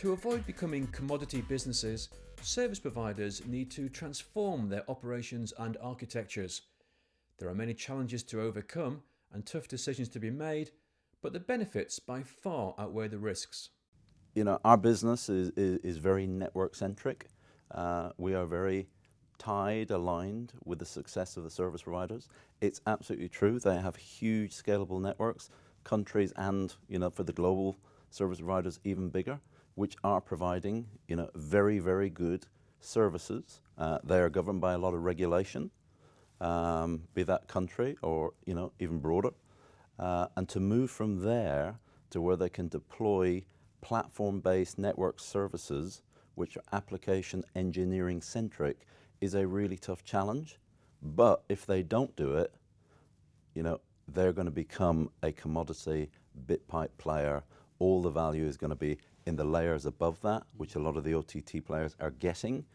To avoid becoming commodity businesses, service providers need to transform their operations and architectures. There are many challenges to overcome and tough decisions to be made, but the benefits by far outweigh the risks. You know, our business is very network centric. We are very tied, aligned with the success of the service providers. It's absolutely true. They have huge scalable networks, countries and, you know, for the global service providers even bigger, which are providing, you know, very, very good services. They are governed by a lot of regulation, be that country or, you know, even broader. And to move from there to where they can deploy platform-based network services, which are application engineering centric, is a really tough challenge. But if they don't do it, you know, they're going to become a commodity bit pipe player. All the value is going to be in the layers above that, which a lot of the OTT players are getting.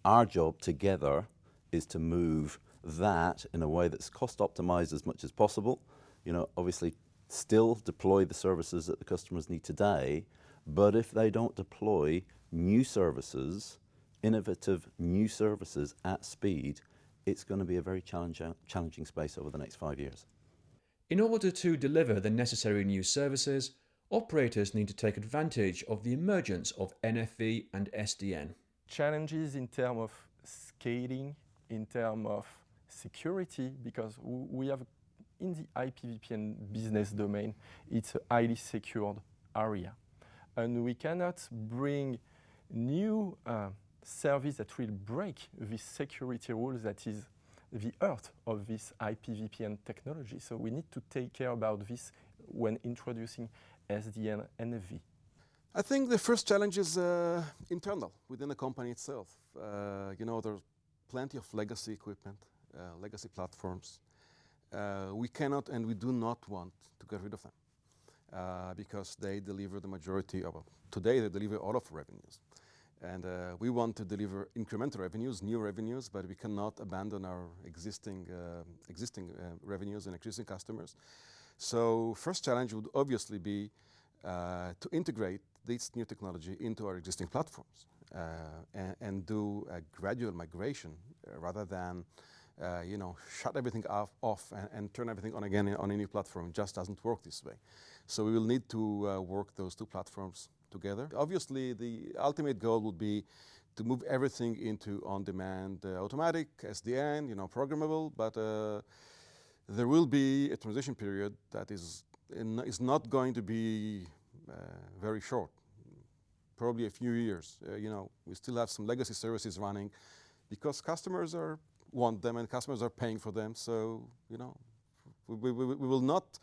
Our job together is to move that in a way that's cost optimized as much as possible. You know, obviously still deploy the services that the customers need today, but if they don't deploy new services, innovative new services at speed, it's going to be a very challenging space over the next 5 years. In order to deliver the necessary new services, operators need to take advantage of the emergence of NFV and SDN. Challenges in terms of scaling, in terms of security, because we have in the IPVPN business domain, it's a highly secured area. And we cannot bring new service that will break this security rules that is the heart of this IPVPN technology. So we need to take care about this when introducing SDN NFV. I think the first challenge is internal, within the company itself. You know, there's plenty of legacy equipment, legacy platforms. We cannot and we do not want to get rid of them because they deliver the majority of, today they deliver all of revenues. And we want to deliver incremental revenues, new revenues, but we cannot abandon our existing revenues and existing customers. So first challenge would obviously be to integrate this new technology into our existing platforms and do a gradual migration rather than you know, shut everything off and turn everything on again on a new platform. It just doesn't work this way. So we will need to work those two platforms together. Obviously, the ultimate goal would be to move everything into on-demand automatic, SDN, you know, programmable, but there will be a transition period that is not going to be very short, probably a few years. You know, we still have some legacy services running because customers want them and customers are paying for them. So, you know, we will not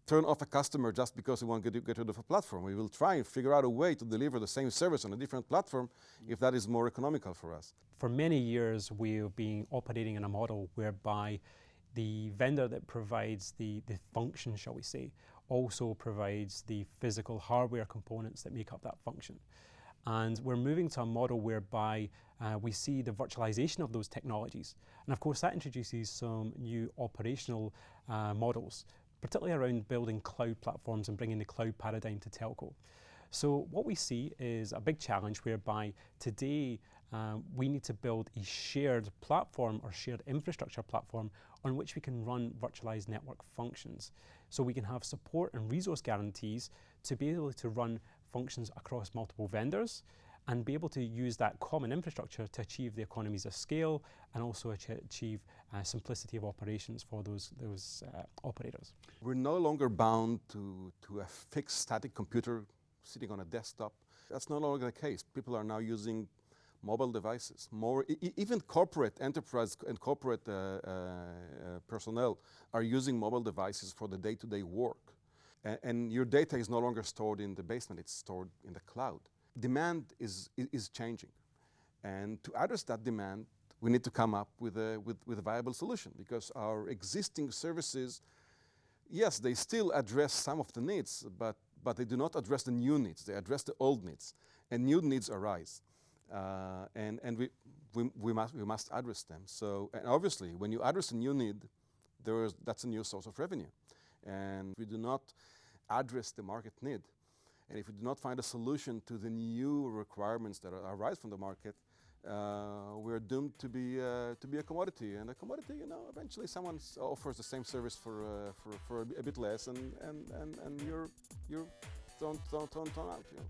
turn off a customer just because we want to get rid of a platform. We will try and figure out a way to deliver the same service on a different platform if that is more economical for us. For many years, we've been operating in a model whereby the vendor that provides the function, shall we say, also provides the physical hardware components that make up that function. And we're moving to a model whereby we see the virtualization of those technologies. And of course, that introduces some new operational models, particularly around building cloud platforms and bringing the cloud paradigm to telco. So what we see is a big challenge whereby today we need to build a shared platform or shared infrastructure platform on which we can run virtualized network functions. So we can have support and resource guarantees to be able to run functions across multiple vendors and be able to use that common infrastructure to achieve the economies of scale and also achieve simplicity of operations for those operators. We're no longer bound to a fixed static computer sitting on a desktop. That's no longer the case. People are now using mobile devices. Even corporate enterprise and corporate personnel are using mobile devices for the day-to-day work. And your data is no longer stored in the basement, it's stored in the cloud. Demand is changing. And to address that demand, we need to come up with a viable solution because our existing services, yes, they still address some of the needs, but they do not address the new needs. They address the old needs, and new needs arise. And we must address them. So, and obviously, when you address a new need, that's a new source of revenue. And we do not address the market need, And if we do not find a solution to the new requirements that arise from the market, we're doomed to be a commodity. And a commodity, you know, eventually someone offers the same service for a bit less, and you're thrown out. You know.